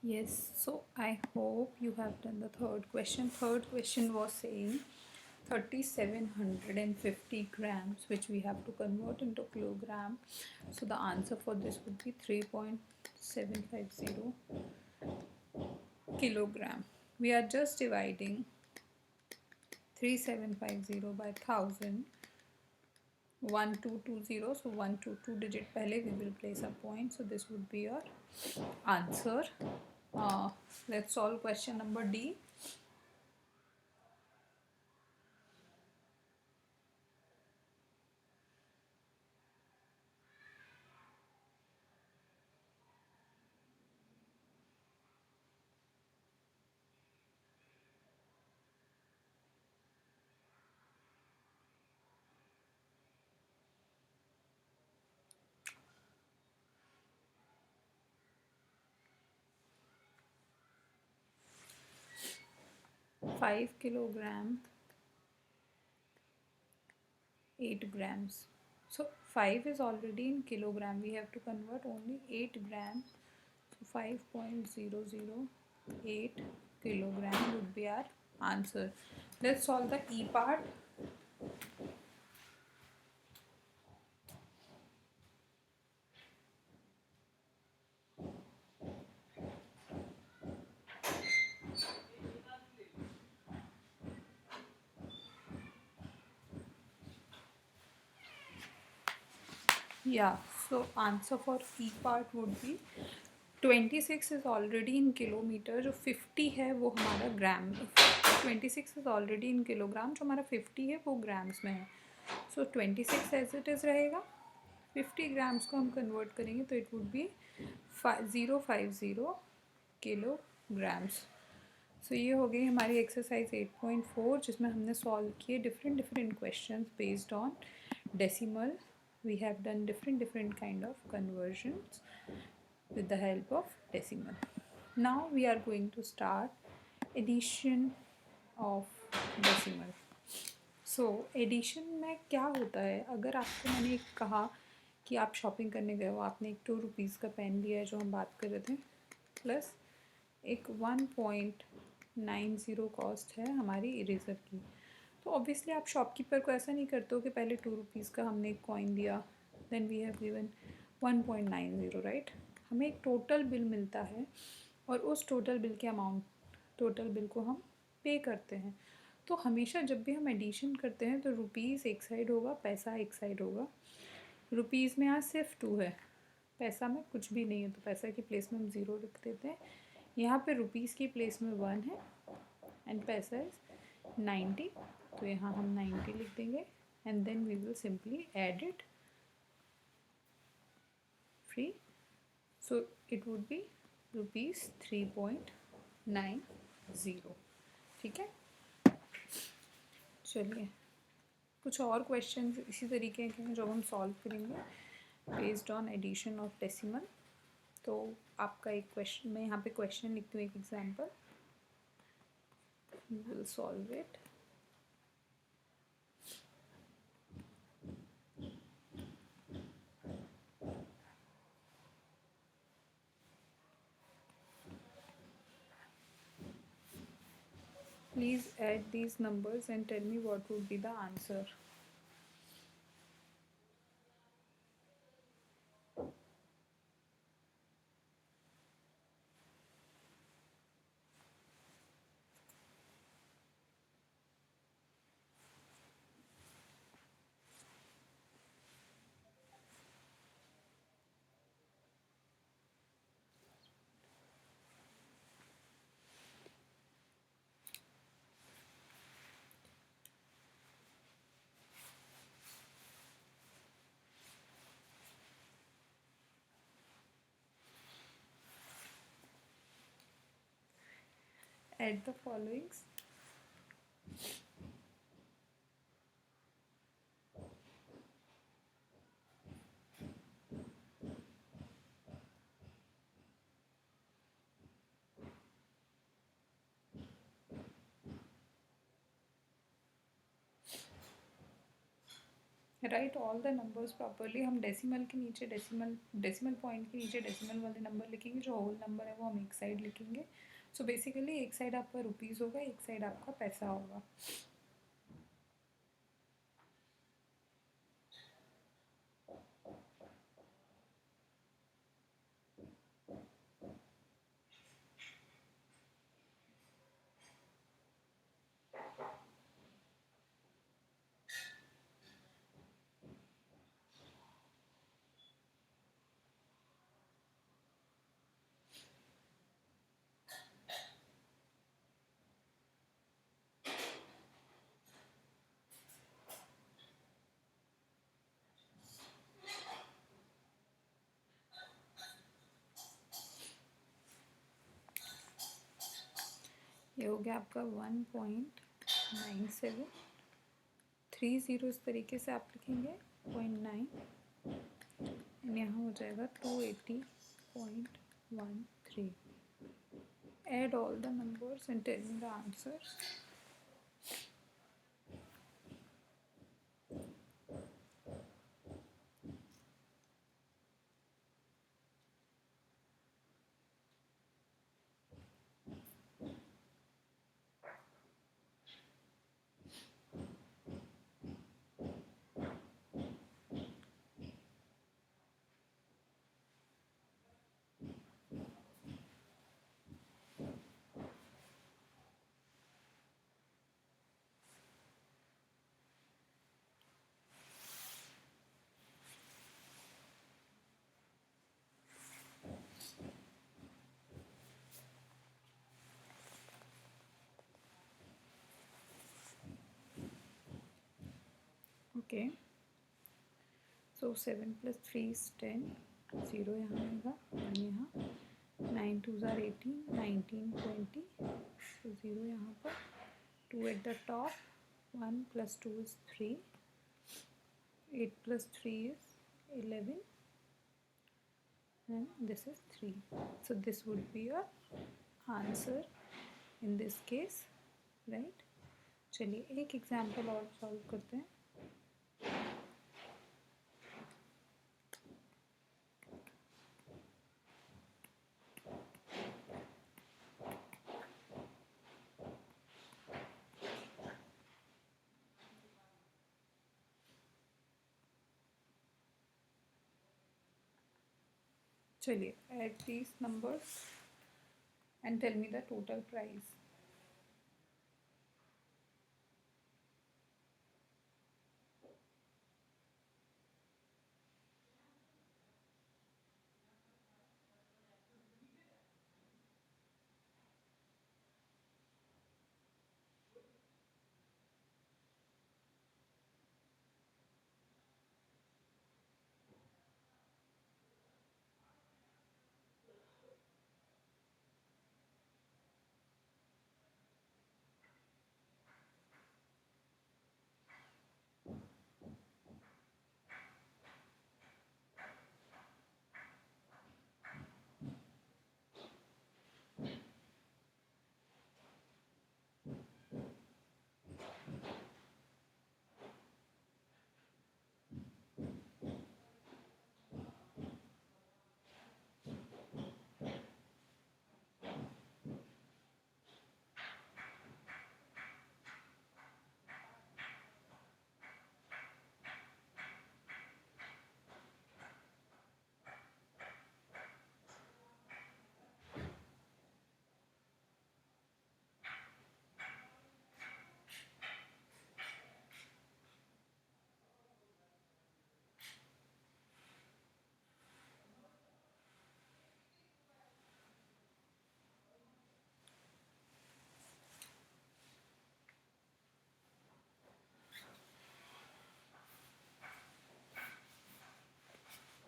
Yes, so I hope you have done the third question. Third question was saying 3750 grams, which we have to convert into kilogram. So the answer for this would be 3.750 kilogram. We are just dividing 3750 by 1000. 1220, so 1 to 2 digit pehle we will place a point, so this would be your answer. Let's solve question number D. 5 kilogram 8 grams. So 5 is already in kilogram, we have to convert only 8 grams. So 5.008 kilogram would be our answer. Let's solve the E part. Yeah, so answer for E part would be 26 is already in kilometre, जो 50 है वो हमारा ग्राम. 26 is already in kilogram, जो हमारा 50 है वो grams में है. सो 26 एज इट इज़ रहेगा. 50 ग्राम्स को हम कन्वर्ट करेंगे तो इट वुड बी 050 किलोग्राम्स. सो ये हो गई हमारी एक्सरसाइज 8.4, जिसमें हमने सॉल्व किए different different questions based on decimal. We have done different kind of conversions with the help of decimal. Now we are going to start addition of decimal. So addition में क्या होता है, अगर आपको मैंने कहा कि आप शॉपिंग करने गए हो, आपने एक 2 रुपीज़ का पेन लिया है जो हम बात कर रहे थे, प्लस एक 1.90 कॉस्ट है हमारी इरेज़र की. तो ऑब्वियसली आप शॉपकीपर को ऐसा नहीं करते हो कि पहले 2 रुपीज़ का हमने एक कॉइन दिया, then we have given 1.90, right. हमें एक टोटल बिल मिलता है और उस टोटल बिल के अमाउंट, टोटल बिल को हम पे करते हैं. तो हमेशा जब भी हम एडिशन करते हैं तो रुपीज़ एक साइड होगा, पैसा एक साइड होगा. रुपीज़ में यहाँ सिर्फ 2 है, पैसा में कुछ भी नहीं है, तो पैसा की प्लेस में हम 0 लिख देते हैं. यहाँ पे रुपीज़ की प्लेस में 1 है एंड पैसा इज़ 90, तो यहाँ हम 90 लिख देंगे and then we will simply add it three. So it would be ₹3.90. ठीक है. चलिए कुछ और क्वेश्चन इसी तरीके के हैं जो हम सॉल्व करेंगे based on addition of decimal. तो आपका एक क्वेश्चन, मैं यहाँ पे क्वेश्चन लिखती हूँ, एक example, we will solve it. Please add these numbers and tell me what would be the answer. Add the followings. Right all the numbers properly. हम डेसिमल के नीचे डेसिमल पॉइंट के नीचे डेसिमल वाले नंबर लिखेंगे, जो होल नंबर है वो हम एक साइड लिखेंगे। सो बेसिकली एक साइड आपका रुपीज़ होगा, एक साइड आपका पैसा होगा। ये हो गया आपका 1.97। 3 ज़ीरो इस तरीके से आप लिखेंगे 0.9, एंड यहाँ हो जाएगा 280.13। Add all the numbers and tell me the answers. Okay, so 7 plus 3 is 10, 0 यहाँ आएगा, 1 यहाँ, 9 2s are 18, 19 20, so 0 यहाँ पर, 2 at the top, 1 plus 2 is 3, 8 plus 3 is 11, and this is 3. So this would be your answer in this case, right? चलिए एक example और solve करते हैं। चलिए add these numbers and tell me the total price.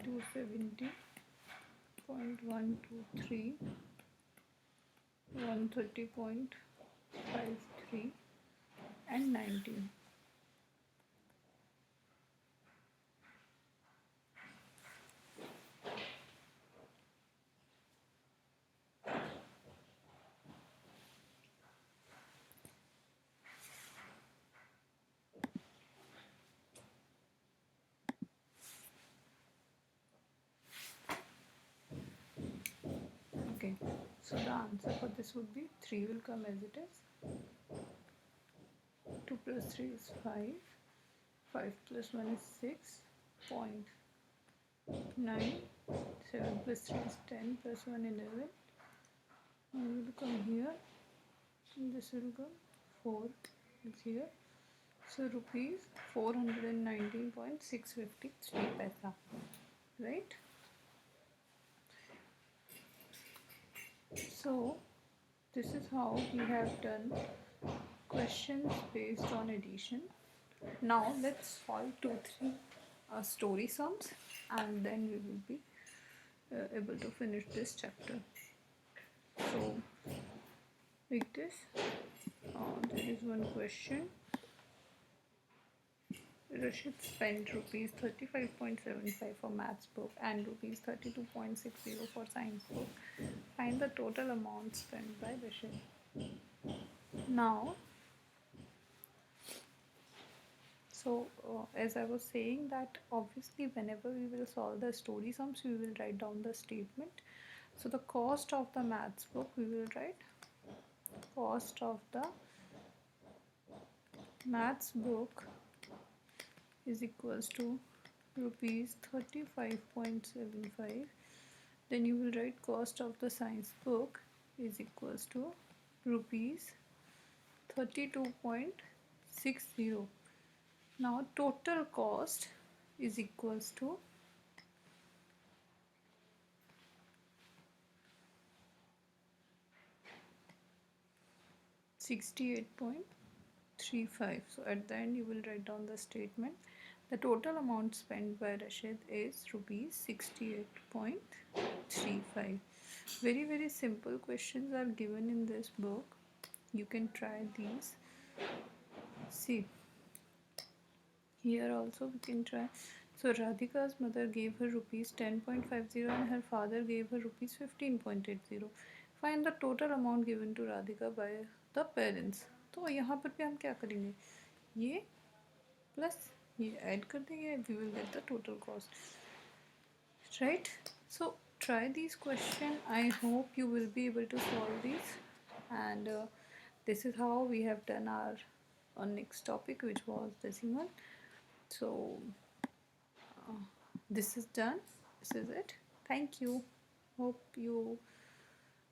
Two 70.123, 130.53, and 19. So the answer for this would be 3 will come as it is. 2 plus 3 is 5. 5 plus 1 is 6.9. 7 plus 3 is 10 plus 1 11. And it will come here. And this will come 4 is here. So rupees 419.653 paisa, right? So this is how we have done questions based on addition. Now let's solve 2-3 story sums, and then we will be able to finish this chapter. So like this, there is one question. Rashid spent rupees 35.75 for maths book and rupees 32.60 for science book. Find the total amount spent by Rashid. Now, so as I was saying that obviously whenever we will solve the story sums, we will write down the statement. So the cost of the maths book, we will write cost of the maths book is equals to rupees 35.75. Then you will write cost of the science book is equals to rupees 32.60. Now total cost is equals to 68.35. So at the end you will write down the statement. The total amount spent by Rashid is rupees 68.35. Very simple questions are given in this book. You can try these. See, here also we can try. So Radhika's mother gave her rupees 10.50 and her father gave her rupees 15.80. Find the total amount given to Radhika by the parents. तो यहाँ पर भी हम क्या करेंगे, ये plus ये add कर देंगे, we will get the total cost, right? So try these questions. I hope you will be able to solve these, and this is how we have done our next topic, which was decimal. So this is done. This is it. Thank you. Hope you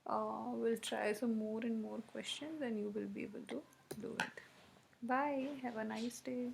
will try some more and more questions and you will be able to do it. Bye. Have a nice day.